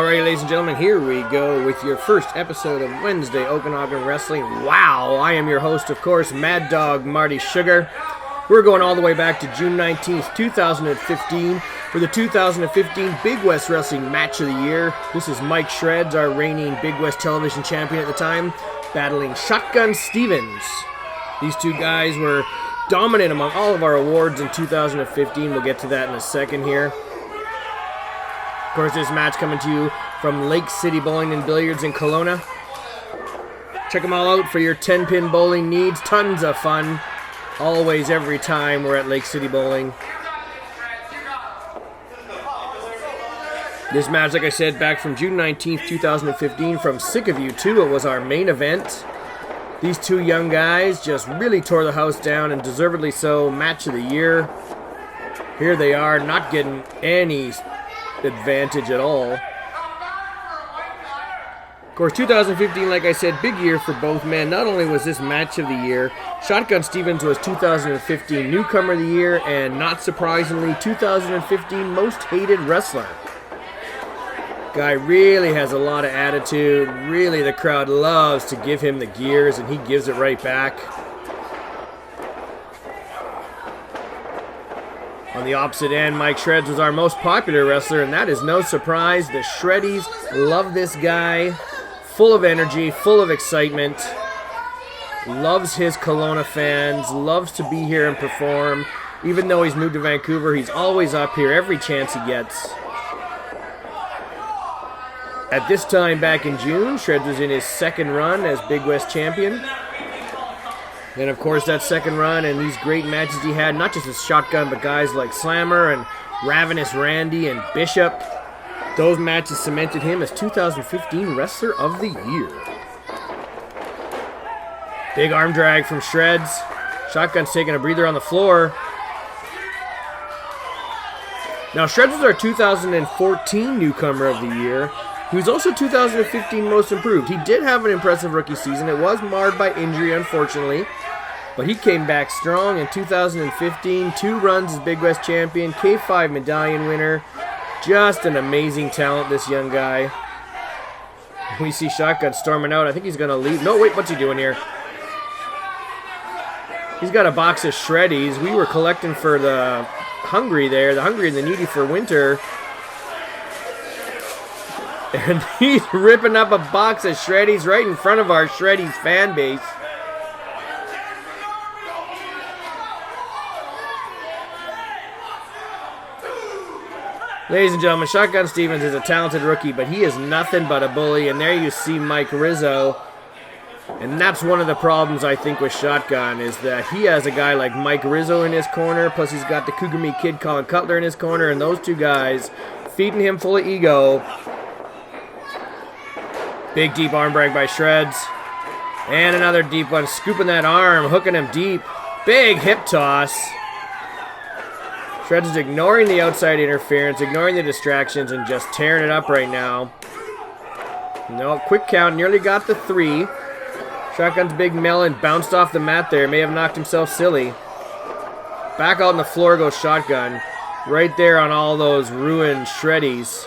Alright, ladies and gentlemen, here we go with your first episode of Wednesday Okanagan Wrestling. Wow, I am your host, of course, Mad Dog Marty Sugar. We're going all the way back to June 19th, 2015 for the 2015 Big West Wrestling Match of the Year. This is Mike Shreddz, our reigning Big West Television Champion at the time, battling Shotgun Stevens. These two guys were dominant among all of our awards in 2015. We'll get to that in a second here. Of course, this match coming to you from Lake City Bowling and Billiards in Kelowna. Check them all out for your 10-pin bowling needs. Tons of fun. Always, every time we're at Lake City Bowling. This match, like I said, back from June 19th, 2015 from Sick of You 2. It was our main event. These two young guys just really tore the house down, and deservedly so. Match of the year. Here they are, not getting any advantage at all. Of course, 2015, like I said, big year for both men. Not only was this match of the year, Shotgun Stevens was 2015 Newcomer of the Year, and not surprisingly, 2015 Most Hated Wrestler. Guy really has a lot of attitude. Really, the crowd loves to give him the gears, and he gives it right back. On the opposite end, Mike Shreddz was our most popular wrestler, and that is no surprise. The Shreddies love this guy. Full of energy, full of excitement. Loves his Kelowna fans. Loves to be here and perform. Even though he's moved to Vancouver, he's always up here every chance he gets. At this time back in June, Shreddz was in his second run as Big West Champion. And of course, that second run and these great matches he had, not just with Shotgun, but guys like Slammer and Ravenous Randy and Bishop. Those matches cemented him as 2015 Wrestler of the Year. Big arm drag from Shreddz. Shotgun's taking a breather on the floor. Now, Shreddz was our 2014 Newcomer of the Year. He was also 2015 Most Improved. He did have an impressive rookie season. It was marred by injury, unfortunately. But he came back strong in 2015. 2 runs as Big West Champion. K5 medallion winner. Just an amazing talent, this young guy. We see Shotgun storming out. I think he's going to leave. No, wait, what's he doing here? He's got a box of Shreddies. We were collecting for the hungry there. The hungry and the needy for winter. And he's ripping up a box of Shreddies right in front of our Shreddies fan base. Ladies and gentlemen, Shotgun Stevens is a talented rookie, but he is nothing but a bully. And there you see Mike Rizzo. And that's one of the problems, I think, with Shotgun, is that he has a guy like Mike Rizzo in his corner, plus he's got the Cougar Meat Kid Colin Cutler in his corner, and those two guys feeding him full of ego. Big deep arm drag by Shreddz. And another deep one, scooping that arm, hooking him deep. Big hip toss. Shreddz is ignoring the outside interference, ignoring the distractions, and just tearing it up right now. No, quick count, nearly got the 3. Shotgun's big melon bounced off the mat there, may have knocked himself silly. Back out on the floor goes Shotgun. Right there on all those ruined Shreddies.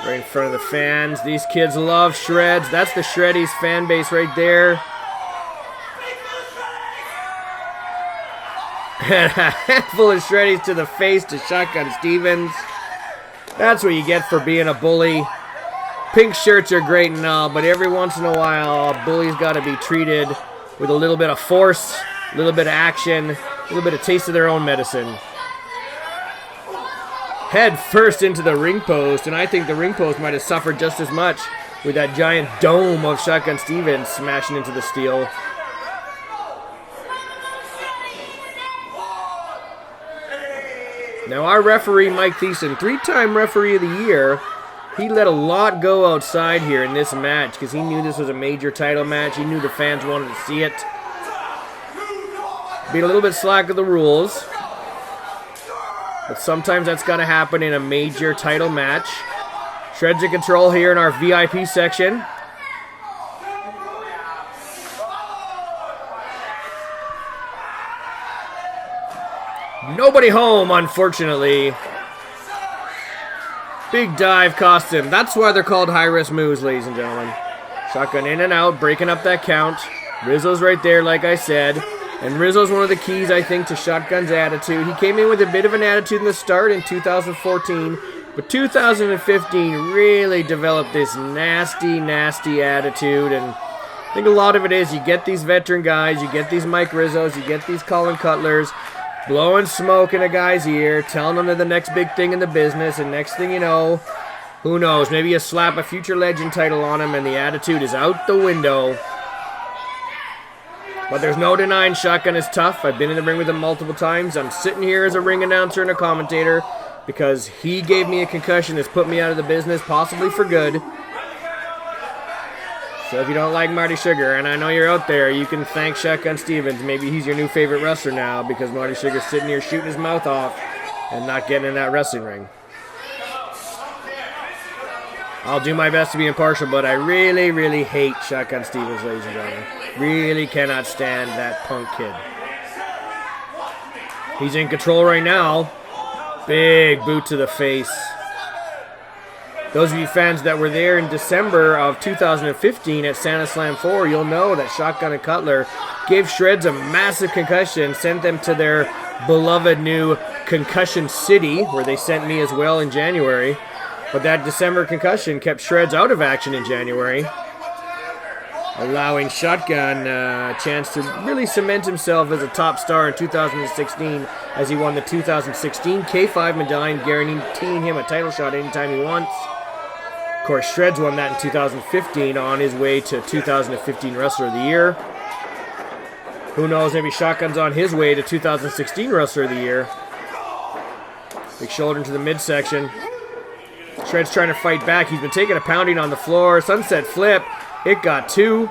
Right in front of the fans. These kids love Shreddz. That's the Shreddies fan base right there. And a handful of Shreddies to the face to Shotgun Stevens. That's what you get for being a bully. Pink shirts are great and all, but every once in a while, a bully's got to be treated with a little bit of force, a little bit of action, a little bit of taste of their own medicine. Head first into the ring post, and I think the ring post might have suffered just as much with that giant dome of Shotgun Stevens smashing into the steel. Now our referee, Mike Thiessen, 3-time referee of the year, he let a lot go outside here in this match because he knew this was a major title match. He knew the fans wanted to see it. Being a little bit slack of the rules. But sometimes that's got to happen in a major title match. Shreddz in control here in our VIP section. Nobody home, unfortunately. Big dive cost him. That's why they're called high-risk moves, ladies and gentlemen. Shotgun in and out, breaking up that count. Rizzo's right there, like I said. And Rizzo's one of the keys, I think, to Shotgun's attitude. He came in with a bit of an attitude in the start in 2014. But 2015 really developed this nasty, nasty attitude. And I think a lot of it is you get these veteran guys, you get these Mike Rizzos, you get these Colin Cutlers, blowing smoke in a guy's ear, telling them they're the next big thing in the business, and next thing you know, who knows, maybe you slap a future legend title on him and the attitude is out the window. But there's no denying Shotgun is tough. I've been in the ring with him multiple times. I'm sitting here as a ring announcer and a commentator because he gave me a concussion that's put me out of the business, possibly for good. So if you don't like Marty Sugar, and I know you're out there, you can thank Shotgun Stevens. Maybe he's your new favorite wrestler now because Marty Sugar's sitting here shooting his mouth off and not getting in that wrestling ring. I'll do my best to be impartial, but I really, really hate Shotgun Stevens, ladies and gentlemen. Really cannot stand that punk kid. He's in control right now. Big boot to the face. Those of you fans that were there in December of 2015 at Santa Slam 4, you'll know that Shotgun and Cutler gave Shreddz a massive concussion, sent them to their beloved new Concussion City, where they sent me as well in January. But that December concussion kept Shreddz out of action in January, allowing Shotgun a chance to really cement himself as a top star in 2016 as he won the 2016 K5 medallion, guaranteeing him a title shot anytime he wants. Of course, Shreddz won that in 2015 on his way to 2015 Wrestler of the Year. Who knows, maybe Shotgun's on his way to 2016 Wrestler of the Year. Big shoulder into the midsection. Shreddz trying to fight back. He's been taking a pounding on the floor. Sunset flip. It got two.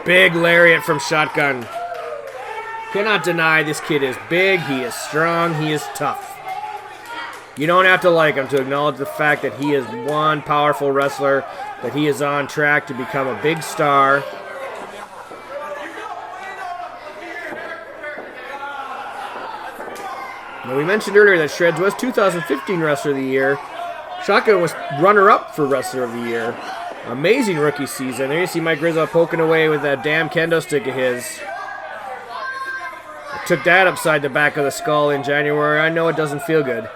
Big lariat from Shotgun. Cannot deny this kid is big, he is strong, he is tough. You don't have to like him to acknowledge the fact that he is one powerful wrestler, that he is on track to become a big star. Now, we mentioned earlier that Shreddz was 2015 Wrestler of the Year. Shotgun was runner-up for Wrestler of the Year. Amazing rookie season. There you see Mike Rizzo poking away with that damn kendo stick of his. Took that upside the back of the skull in January. I know it doesn't feel good.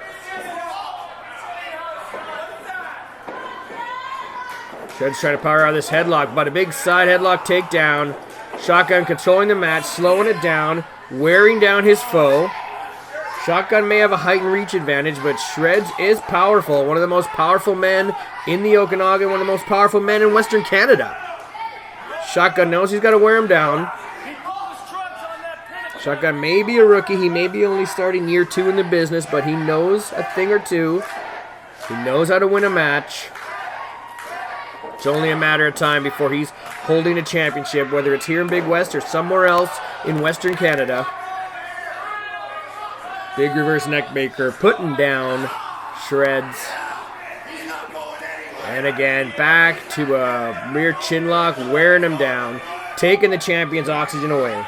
Shreddz trying to power out of this headlock, but a big side headlock takedown. Shotgun controlling the match, slowing it down, wearing down his foe. Shotgun may have a height and reach advantage, but Shreddz is powerful. One of the most powerful men in the Okanagan, one of the most powerful men in Western Canada. Shotgun knows he's got to wear him down. Shotgun may be a rookie. He may be only starting year 2 in the business, but he knows a thing or two. He knows how to win a match. It's only a matter of time before he's holding a championship, whether it's here in Big West or somewhere else in Western Canada. Big reverse neckbreaker, putting down Shreddz. And again, back to a rear chin lock, wearing him down, taking the champion's oxygen away.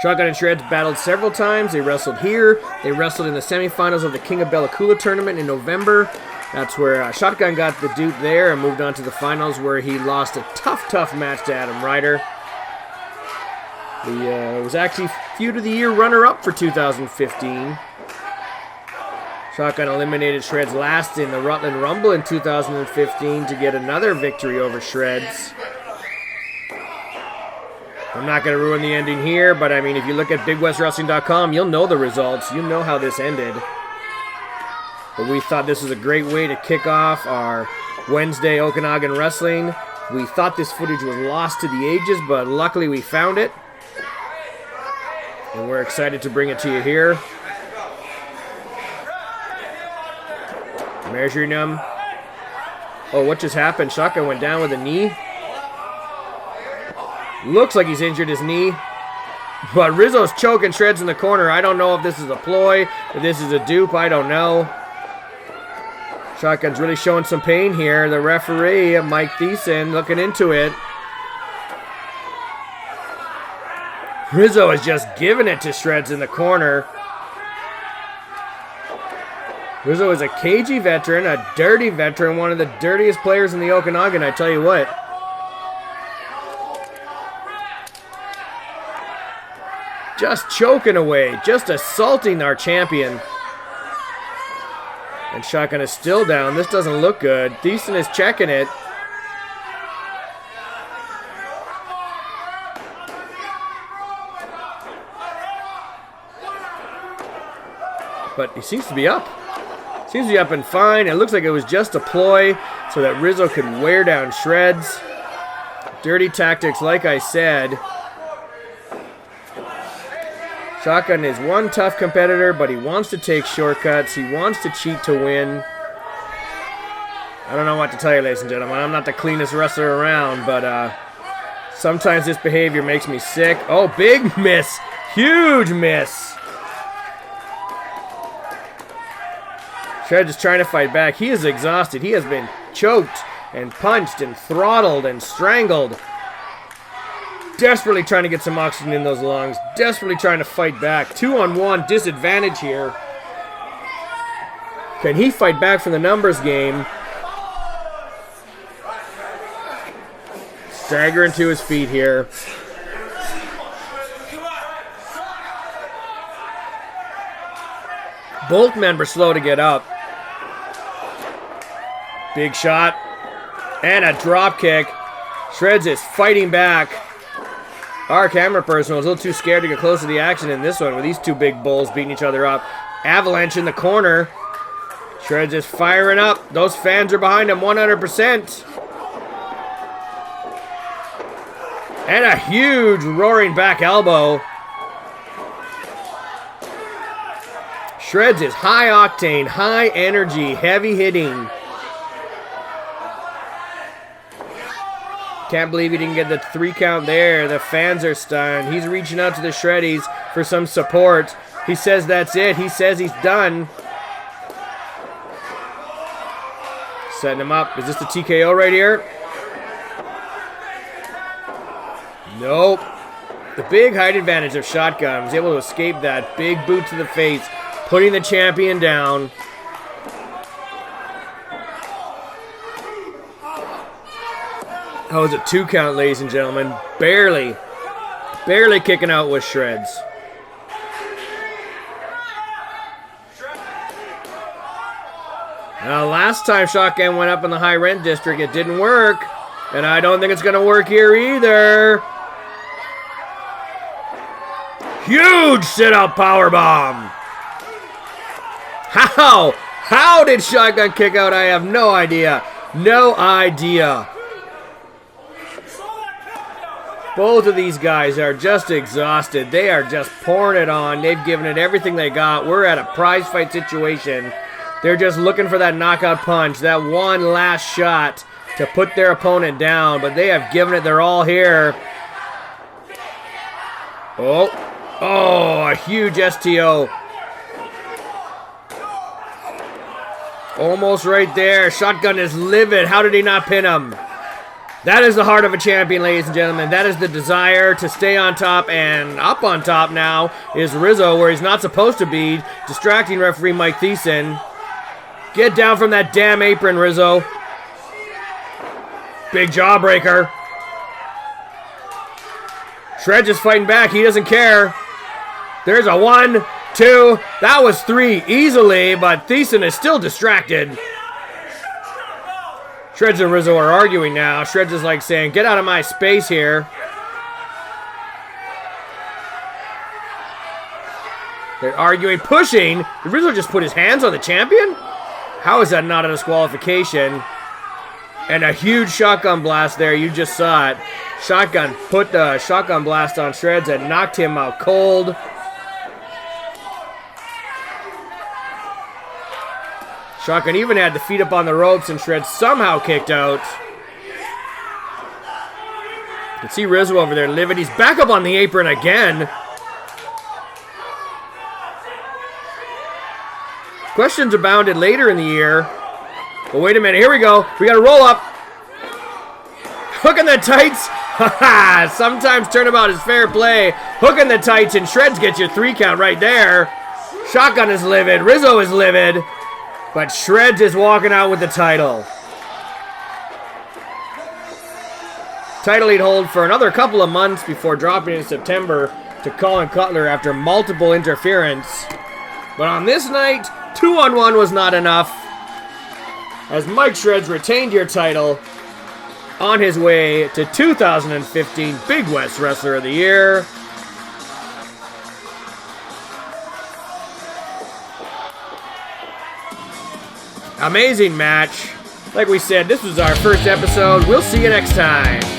Shotgun and Shreddz battled several times. They wrestled here. They wrestled in the semifinals of the King of Bella Coola tournament in November. That's where Shotgun got the dupe there and moved on to the finals, where he lost a tough match to Adam Ryder. He was actually Feud of the Year runner-up for 2015. Shotgun eliminated Shreddz last in the Rutland Rumble in 2015 to get another victory over Shreddz. I'm not going to ruin the ending here, but I mean, if you look at BigWestWrestling.com, you'll know the results. You know how this ended. But we thought this was a great way to kick off our Wednesday Okanagan Wrestling. We thought this footage was lost to the ages, but luckily we found it. And we're excited to bring it to you here. Measuring him. Oh, what just happened? Shotgun went down with a knee. Looks like he's injured his knee. But Rizzo's choking Shreddz in the corner. I don't know if this is a ploy, if this is a dupe. I don't know. Shotgun's really showing some pain here. The referee, Mike Thiessen, looking into it. Rizzo is just giving it to Shreddz in the corner. Rizzo is a cagey veteran, a dirty veteran, one of the dirtiest players in the Okanagan, I tell you what. Just choking away, just assaulting our champion. And Shotgun is still down. This doesn't look good. Thiessen is checking it. But he seems to be up. Seems to be up and fine. It looks like it was just a ploy so that Rizzo could wear down Shreddz. Dirty tactics, like I said. Shotgun is one tough competitor, but he wants to take shortcuts. He wants to cheat to win. I don't know what to tell you, ladies and gentlemen. I'm not the cleanest wrestler around, but sometimes this behavior makes me sick. Oh, big miss. Huge miss. Shreddz is trying to fight back. He is exhausted. He has been choked and punched and throttled and strangled. Desperately trying to get some oxygen in those lungs. Desperately trying to fight back. 2-on-1 disadvantage here. Can he fight back from the numbers game? Staggering to his feet here. Both men were slow to get up. Big shot. And a drop kick. Shreddz is fighting back. Our camera person was a little too scared to get close to the action in this one with these two big bulls beating each other up. Avalanche in the corner. Shreddz is firing up. Those fans are behind him 100%. And a huge roaring back elbow. Shreddz is high octane, high energy, heavy hitting. Can't believe he didn't get the 3 count there. The fans are stunned. He's reaching out to the Shreddies for some support. He says that's it. He says he's done. Setting him up. Is this the TKO right here? Nope. The big height advantage of Shotgun. Was able to escape that big boot to the face, putting the champion down. That was a 2 count, ladies and gentlemen. Barely kicking out with Shreddz. Now, last time Shotgun went up in the high rent district, it didn't work. And I don't think it's going to work here either. Huge sit-out powerbomb. How did Shotgun kick out? I have no idea. No idea. Both of these guys are just exhausted. They are just pouring it on. They've given it everything they got. We're at a prize fight situation. They're just looking for that knockout punch, that one last shot to put their opponent down, but they have given it their all here. Oh, a huge STO. Almost right there. Shotgun is livid. How did he not pin him? That is the heart of a champion, ladies and gentlemen. That is the desire to stay on top, and up on top now is Rizzo, where he's not supposed to be, distracting referee Mike Thiessen. Get down from that damn apron, Rizzo. Big jawbreaker. Shreddz is fighting back. He doesn't care. There's a 1, 2. That was 3 easily, but Thiessen is still distracted. Shreddz and Rizzo are arguing now. Shreddz is like saying, get out of my space here. They're arguing, pushing. Did Rizzo just put his hands on the champion? How is that not a disqualification? And a huge shotgun blast there. You just saw it. Shotgun put the shotgun blast on Shreddz and knocked him out cold. Shotgun even had the feet up on the ropes, and Shreddz somehow kicked out. You can see Rizzo over there livid. He's back up on the apron again. Questions abounded later in the year. But wait a minute, here we go. We got to roll up. Hook in the tights. Haha, sometimes turnabout is fair play. Hooking the tights and Shreddz gets your 3 count right there. Shotgun is livid. Rizzo is livid. But Shreddz is walking out with the title. Title he'd hold for another couple of months before dropping in September to Colin Cutler after multiple interference. But on this night, 2-on-1 was not enough, as Mike Shreddz retained your title on his way to 2015 Big West Wrestler of the Year. Amazing match. Like we said, this was our first episode. We'll see you next time.